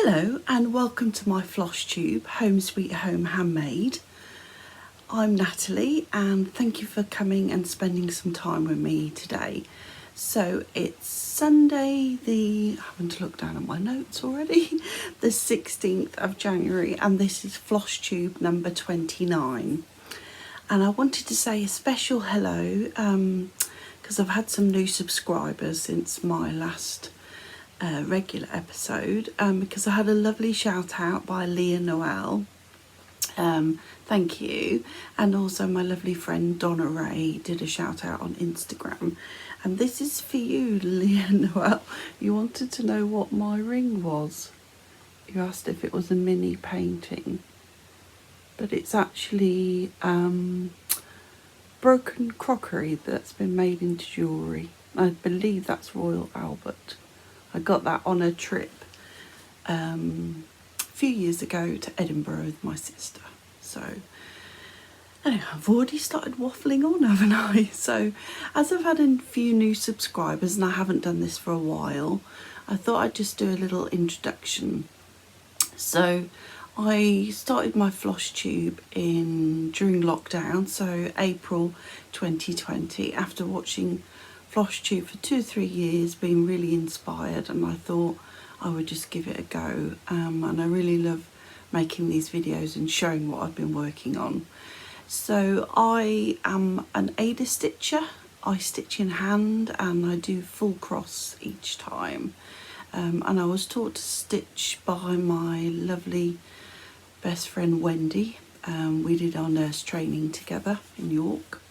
Hello and welcome to my Flosstube, Home Sweet Home Handmade. I'm Natalie and thank you for coming and spending some time with me today. So it's Sunday I haven't to look down at my notes already, the 16th of January, and this is Flosstube number 29. And I wanted to say a special hello because I've had some new subscribers since my last regular episode, because I had a lovely shout out by Leah Noel, thank you, and also my lovely friend Donna Ray did a shout out on Instagram, and this is for you, Leah Noel. You wanted to know what my ring was. You asked if it was a mini painting, but it's actually broken crockery that's been made into jewellery. I believe that's Royal Albert. I got that on a trip a few years ago to Edinburgh with my sister. So anyway, I've already started waffling on, haven't I? So as I've had a few new subscribers and I haven't done this for a while, I thought I'd just do a little introduction. So I started my Flosstube during lockdown, so April 2020, after watching Flosstube for 2 or 3 years, being really inspired, and I thought I would just give it a go, and I really love making these videos and showing what I've been working on. So I am an Ada stitcher. I stitch in hand and I do full cross each time, and I was taught to stitch by my lovely best friend Wendy. We did our nurse training together in York.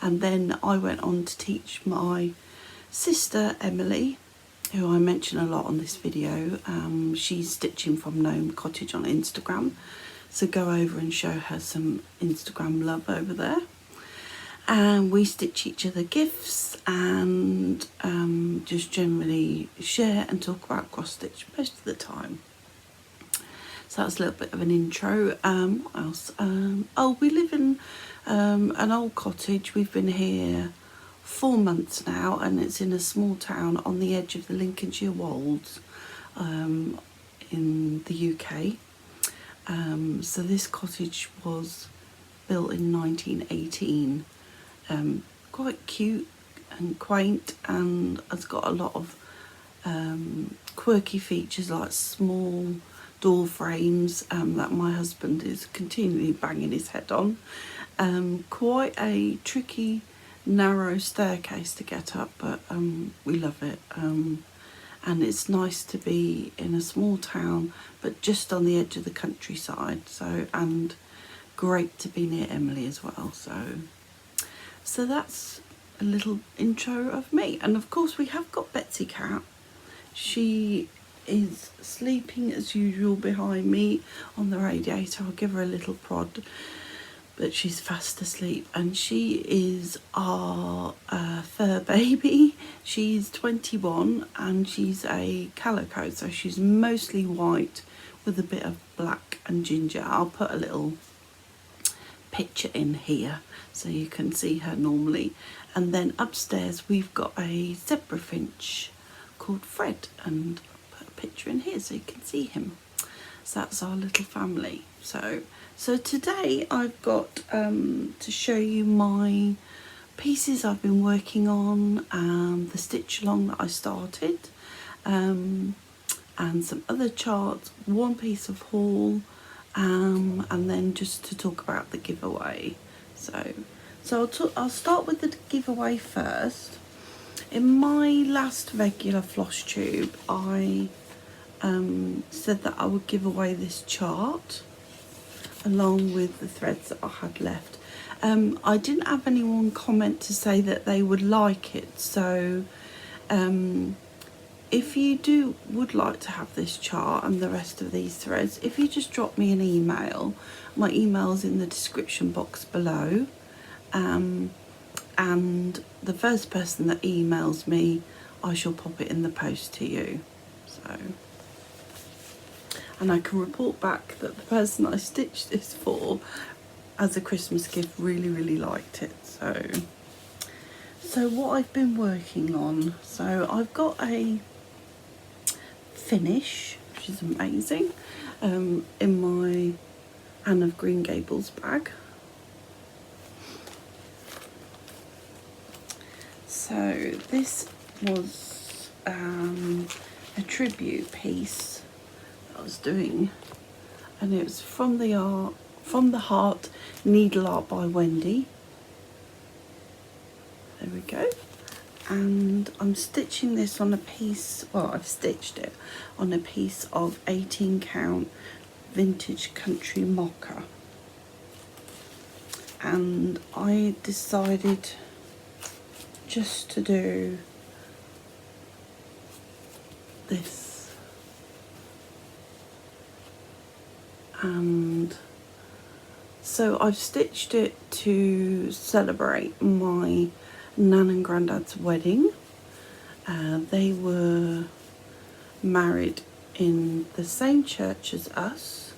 And then I went on to teach my sister Emily, who I mention a lot on this video. She's stitching from Gnome Cottage on Instagram, so go over and show her some Instagram love over there. And we stitch each other gifts and just generally share and talk about cross stitch most of the time. So that's a little bit of an intro. What else? Oh, we live in an old cottage. We've been here 4 months now, and it's in a small town on the edge of the Lincolnshire Wolds in the UK. So this cottage was built in 1918. Quite cute and quaint, and it's got a lot of quirky features like small door frames that my husband is continually banging his head on. Quite a tricky narrow staircase to get up, but we love it, and it's nice to be in a small town but just on the edge of the countryside, so, and great to be near Emily as well. So that's a little intro of me. And of course we have got Betsy Cat. She is sleeping as usual behind me on the radiator. I'll give her a little prod, but she's fast asleep, and she is our fur baby. She's 21 and she's a calico, so she's mostly white with a bit of black and ginger. I'll put a little picture in here so you can see her normally. And then upstairs we've got a zebra finch called Fred, and picture in here so you can see him. So that's our little family. So today I've got to show you my pieces I've been working on, the stitch along that I started, and some other charts, one piece of haul, and then just to talk about the giveaway. So I'll start with the giveaway first. In my last regular Flosstube, I said that I would give away this chart along with the threads that I had left. I didn't have anyone comment to say that they would like it, so if you would like to have this chart and the rest of these threads, if you just drop me an email, my email's in the description box below, and the first person that emails me, I shall pop it in the post to you. And I can report back that the person I stitched this for as a Christmas gift really liked it. So what I've been working on, so I've got a finish, which which is amazing, in my Anne of Green Gables bag. So this was a tribute piece that I was doing, and it was from the Heart Needle Art by Wendy. There we go. And I'm stitching this on a piece, well, I've stitched it on a piece of 18 count vintage country mocha. And I decided just to do this. And so I've stitched it to celebrate my Nan and Grandad's wedding. They were married in the same church as us,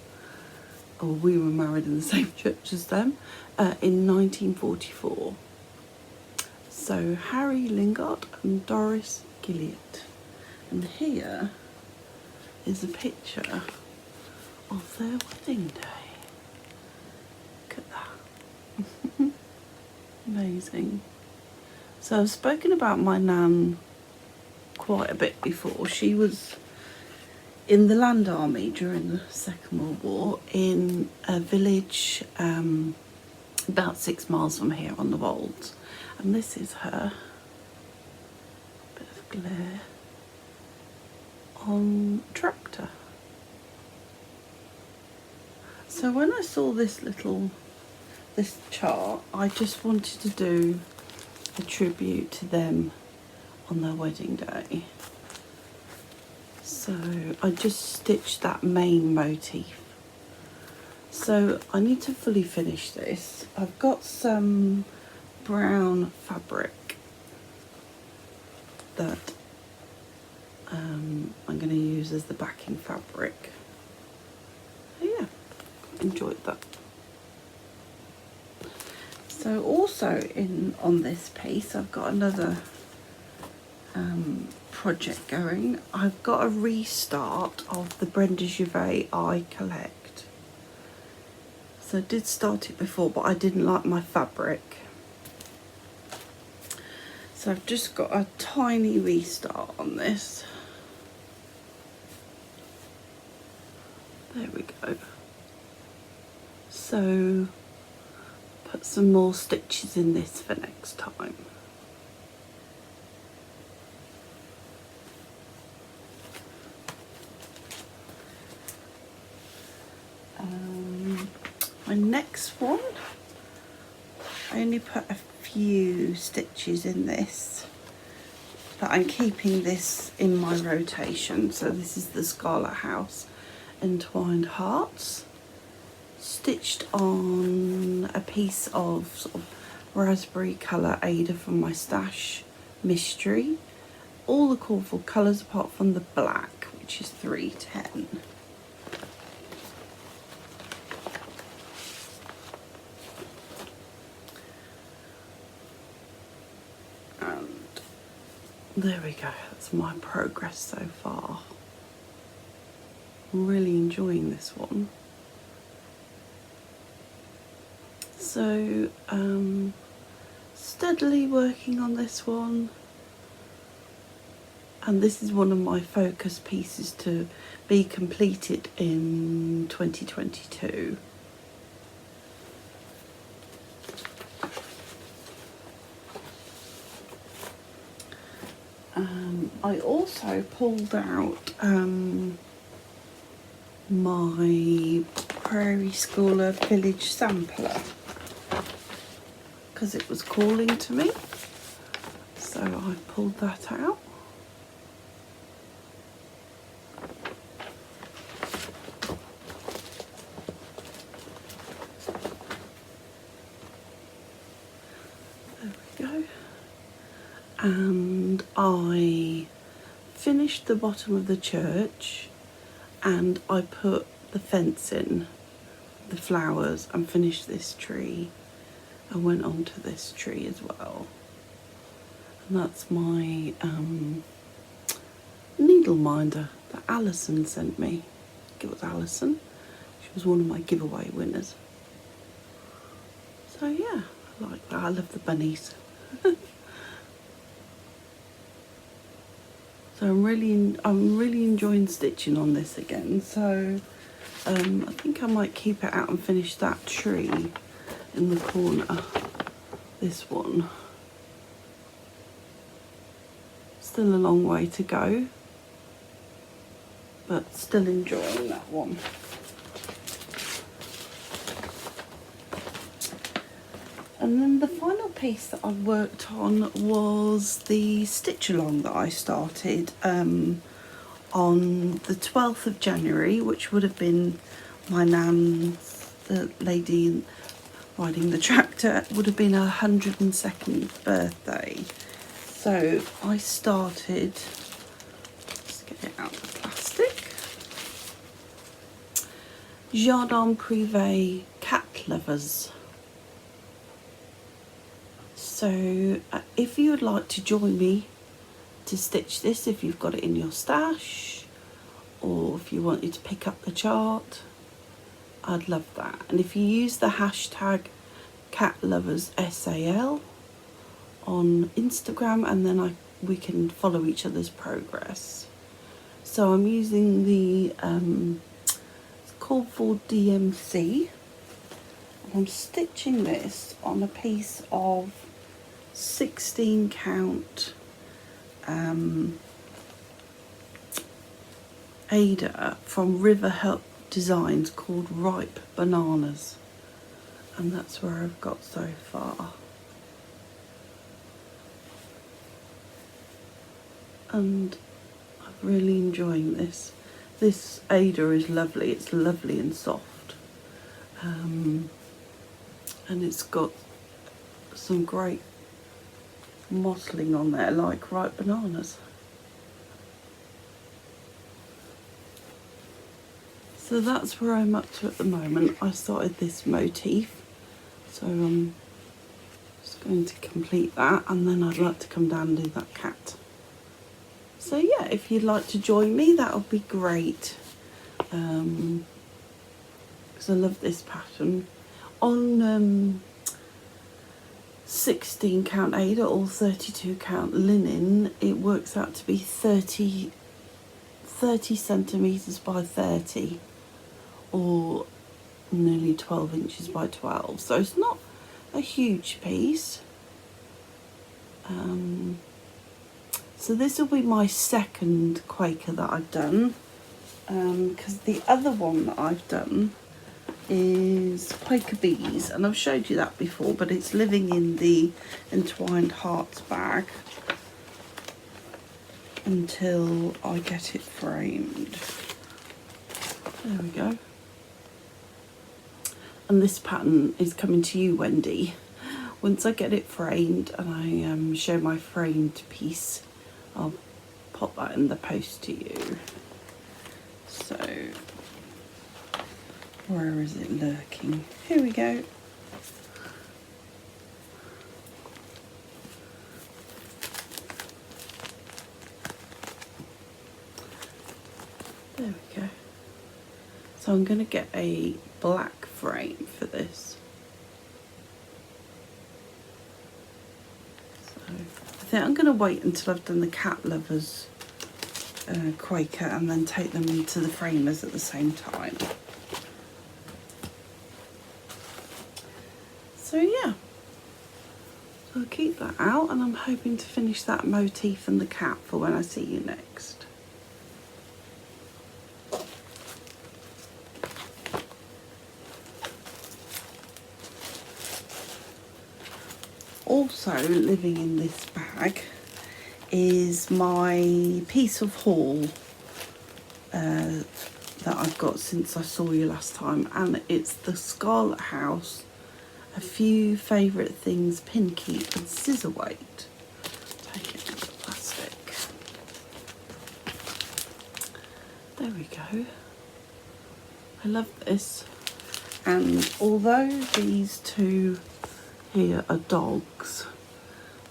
or we were married in the same church as them, in 1944. So Harry Lingard and Doris Gilliatt. And here is a picture of their wedding day. Look at that. Amazing. So I've spoken about my Nan quite a bit before. She was in the Land Army during the Second World War in a village about 6 miles from here on the Wolds. And this is her. Bit of glare on tractor. So when I saw this chart, I just wanted to do a tribute to them on their wedding day. So I just stitched that main motif. So I need to fully finish this. I've got some brown fabric that I'm going to use as the backing fabric. So yeah, enjoyed that. So also on this piece, I've got another project going. I've got a restart of the Brenda Gervais I Collect. So I did start it before, but I didn't like my fabric. So I've just got a tiny restart on this. There we go. So put some more stitches in this for next time. My next one, I only put a few stitches in this, but I'm keeping this in my rotation. So this is the Scarlet House Entwined Hearts, stitched on a piece of sort of raspberry colour Ada from my stash mystery. All the colourful colours apart from the black, which is 310. There we go, that's my progress so far. I'm really enjoying this one. So, steadily working on this one. And this is one of my focus pieces to be completed in 2022. I also pulled out my Prairie Schooler Village Sampler because it was calling to me, so I pulled that out. There we go. And I finished the bottom of the church and I put the fence in, the flowers, and finished this tree. I went on to this tree as well. And that's my needle minder that Alison sent me. I think it was Alison. She was one of my giveaway winners. So yeah, I like that. I love the bunnies. So I'm really enjoying stitching on this again. So I think I might keep it out and finish that tree in the corner. This one. Still a long way to go, but still enjoying that one. And then the final piece that I worked on was the stitch along that I started on the 12th of January, which would have been my nan's, the lady riding the tractor, would have been her 102nd birthday. So I started, let's get it out of the plastic, Jardin Prive cat lovers. So if you would like to join me to stitch this, if you've got it in your stash, or if you wanted to pick up the chart, I'd love that. And if you use the hashtag #CatLoversSAL on Instagram, and then we can follow each other's progress. So I'm using the it's called for DMC, and I'm stitching this on a piece of 16 count Ada from River Help Designs called Ripe Bananas, and that's where I've got so far. And I'm really enjoying this. This Ada is lovely. It's lovely and soft, and it's got some great mottling on there, like ripe bananas. So that's where I'm up to at the moment. I started this motif, so I'm just going to complete that, and then I'd like to come down and do that cat. So yeah, if you'd like to join me, that would be great, because I love this pattern. On 16 count Ada or 32 count linen, it works out to be 30 centimetres by 30, or nearly 12 inches by 12. So it's not a huge piece. So this will be my second Quaker that I've done, because the other one that I've done is Quaker Bees, and I've showed you that before, but it's living in the Entwined Hearts bag until I get it framed. There we go. And this pattern is coming to you, Wendy. Once I get it framed and I show my framed piece, I'll pop that in the post to you. So, where is it lurking? Here we go. There we go. So I'm going to get a black frame for this. So I think I'm going to wait until I've done the Cat Lovers Quaker and then take them into the framers at the same time. So yeah, so I'll keep that out, and I'm hoping to finish that motif and the cat for when I see you next. Also living in this bag is my piece of haul that I've got since I saw you last time, and it's the Scarlet House A Few Favourite Things Pin Keep and Scissor Weight. Take it out of the plastic. There we go. I love this. And although these two here are dogs,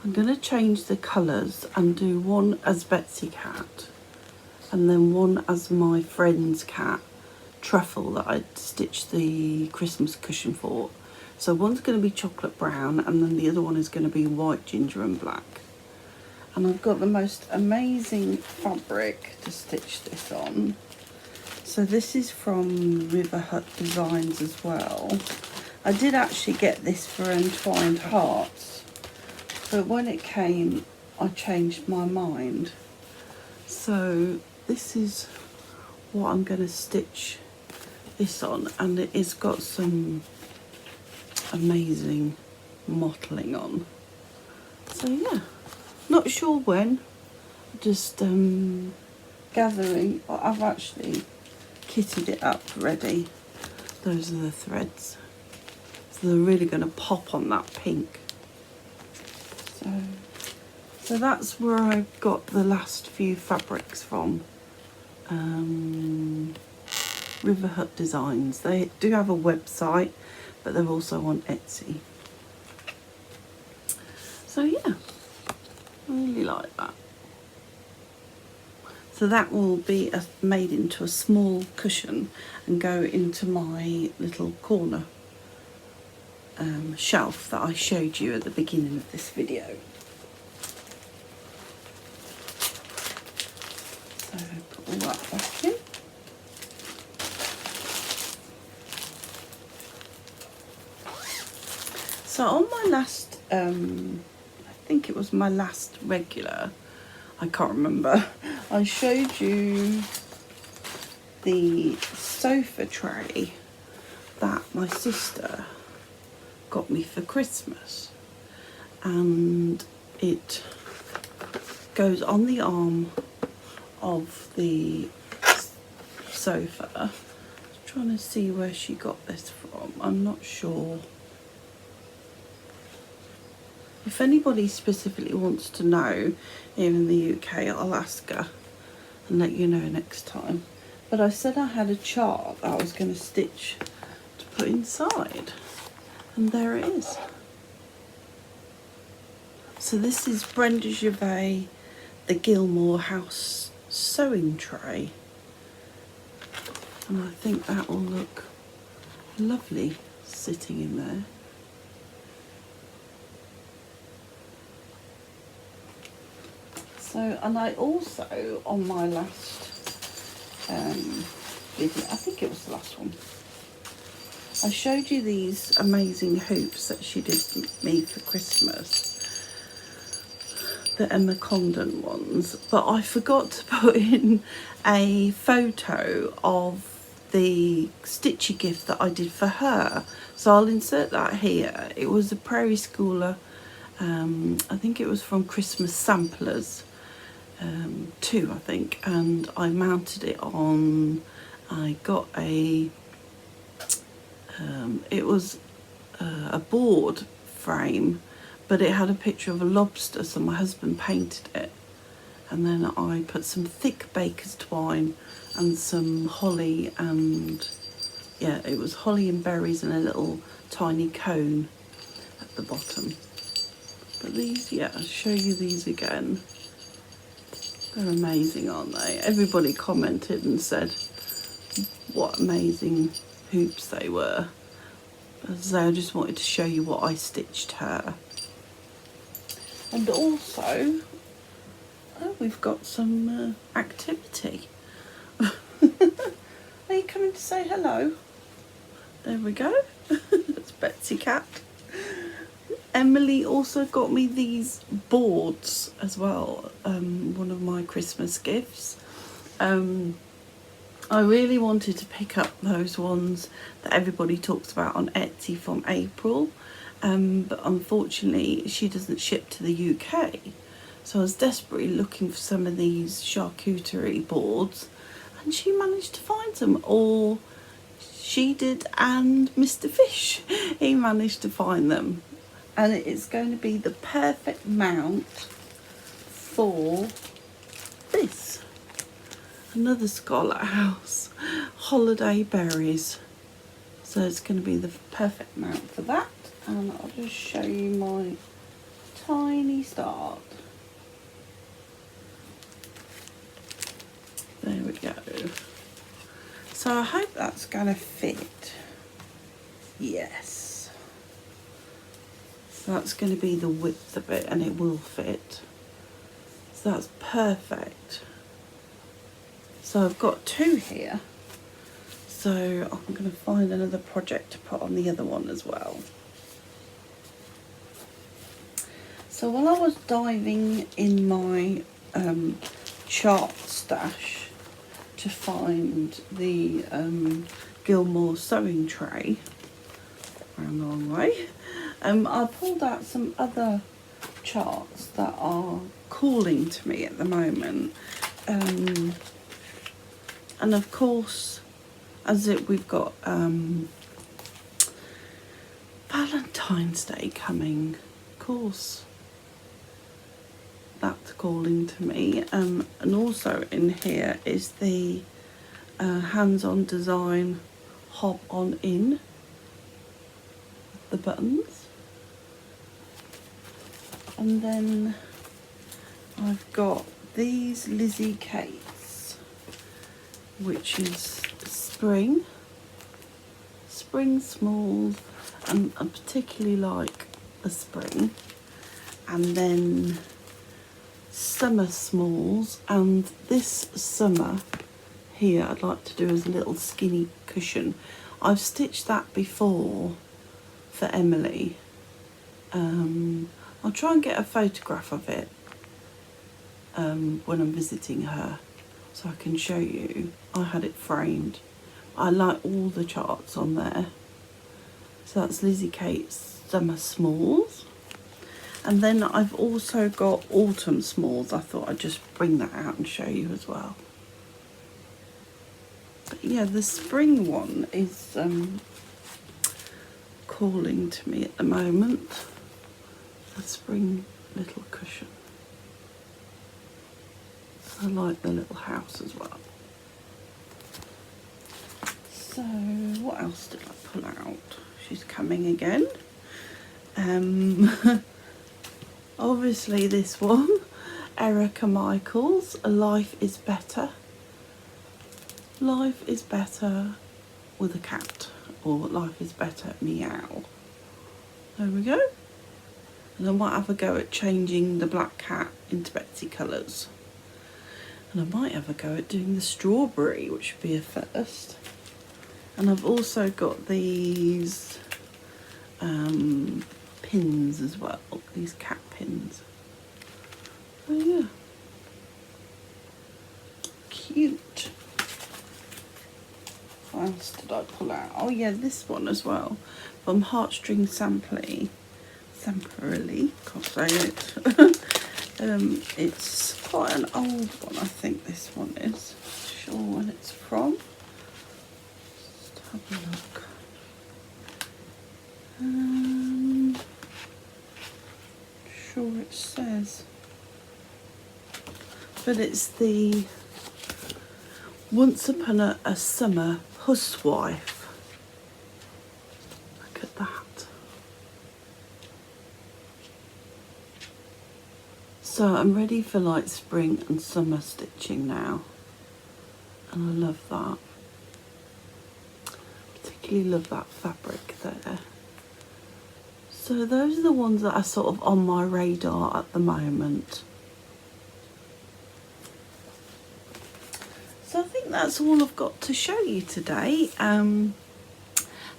I'm going to change the colours and do one as Betsy Cat and then one as my friend's cat, Truffle, that I stitched the Christmas cushion for. So one's going to be chocolate brown, and then the other one is going to be white, ginger and black. And I've got the most amazing fabric to stitch this on. So this is from River Hut Designs as well. I did actually get this for Entwined Hearts, but when it came, I changed my mind. So this is what I'm going to stitch this on, and it has got some amazing mottling on. So yeah, not sure when, just gathering. I've actually kitted it up ready. Those are the threads, so they're really going to pop on that pink. So that's where I got the last few fabrics from. River Hut Designs. They do have a website, but they're also on Etsy. So yeah, I really like that. So that will be made into a small cushion and go into my little corner shelf that I showed you at the beginning of this video. So put all that back in. So on my last, I think it was my last regular, I can't remember, I showed you the sofa tray that my sister got me for Christmas, and it goes on the arm of the sofa. I'm trying to see where she got this from, I'm not sure. If anybody specifically wants to know here in the UK, I'll ask her and let you know next time. But I said I had a chart that I was going to stitch to put inside, and there it is. So this is Brenda 𝐥𝐤𝐬, the Gilmore House sewing tray, and I think that will look lovely sitting in there. So, and I also, on my last video, I think it was the last one, I showed you these amazing hoops that she did me for Christmas, the Emma Condon ones, but I forgot to put in a photo of the stitchy gift that I did for her, so I'll insert that here. It was a Prairie Schooler, I think it was from Christmas Samplers 2, I think, and I mounted it on, I got a it was a board frame, but it had a picture of a lobster, so my husband painted it, and then I put some thick baker's twine and some holly, and yeah, it was holly and berries and a little tiny cone at the bottom. But these, yeah, I'll show you these again. They're amazing, aren't they? Everybody commented and said what amazing hoops they were. So I just wanted to show you what I stitched her. And also, oh, we've got some activity. Are you coming to say hello? There we go. It's Betsy Cat. Emily also got me these boards as well, one of my Christmas gifts. I really wanted to pick up those ones that everybody talks about on Etsy from April, but unfortunately she doesn't ship to the UK, so I was desperately looking for some of these charcuterie boards, and she managed to find them, or she did, and Mr. Fish, he managed to find them. And it's going to be the perfect mount for this. Another Scarlet House holiday berries. So it's going to be the perfect mount for that. And I'll just show you my tiny start. There we go. So I hope that's going to fit. Yes. So that's going to be the width of it, and it will fit. So that's perfect. So I've got 2 here. So I'm going to find another project to put on the other one as well. So while I was diving in my chart stash to find the 𝐥𝐤𝐬𝐿 sewing tray, around the wrong way, I pulled out some other charts that are calling to me at the moment. And of course, we've got Valentine's Day coming, of course. That's calling to me, and also in here is the hands-on design hob on in the buttons, and then I've got these 𝐦𝐨𝐬𝐬𝐞s, which is spring smalls, and I particularly like the spring, and then summer smalls, and this summer here I'd like to do as a little skinny cushion. I've stitched that before for Emily. I'll try and get a photograph of it when I'm visiting her so I can show you. I had it framed. I like all the charts on there. So that's 𝐦𝐨𝐬𝐬𝐞's summer smalls. And then I've also got autumn smalls. I thought I'd just bring that out and show you as well. But yeah, the spring one is calling to me at the moment. The spring little cushion. I like the little house as well. So what else did I pull out? She's coming again. Obviously this one, Erica Michaels, Life is Better. Life is better with a cat, or life is better meow. There we go. And I might have a go at changing the black cat into Betsy colours. And I might have a go at doing the strawberry, which would be a first. And I've also got these pins as well, these cat pins. Oh yeah, cute. What else did I pull out? Oh yeah, this one as well, from Heartstring Sampley, can't say it. It's quite an old one, I think this one is. Not sure when it's from. Just have a look. Sure it says, but it's the Once Upon a Summer Housewife. Look at that. So I'm ready for like spring and summer stitching now, and I love that. Particularly love that fabric there. So those are the ones that are sort of on my radar at the moment. So I think that's all I've got to show you today.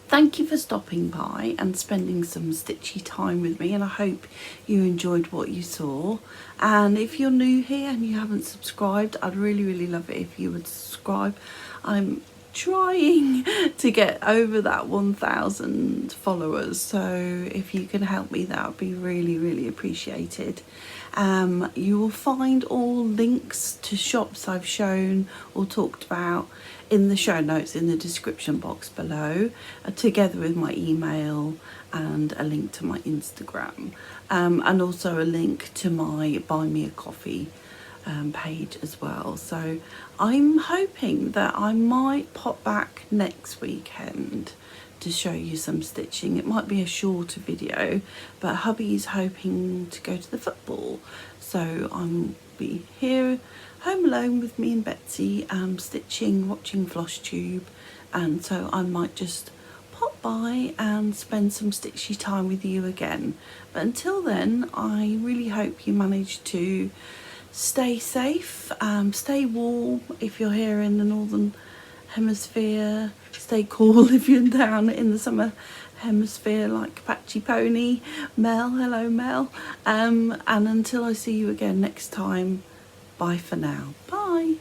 Thank you for stopping by and spending some stitchy time with me, and I hope you enjoyed what you saw. And if you're new here and you haven't subscribed, I'd really love it if you would subscribe. I'm trying to get over that 1,000 followers, so if you can help me, that would be really appreciated. You will find all links to shops I've shown or talked about in the show notes in the description box below, together with my email and a link to my Instagram, and also a link to my Buy Me a Coffee page as well. So I'm hoping that I might pop back next weekend to show you some stitching. It might be a shorter video, but hubby's hoping to go to the football, so I'm be here home alone with me and Betsy, stitching, watching Flosstube, and so I might just pop by and spend some stitchy time with you again. But until then, I really hope you manage to stay safe, stay warm if you're here in the northern hemisphere, stay cool if you're down in the summer hemisphere like Patchy Pony. Mel, hello Mel, and until I see you again next time, bye for now. Bye.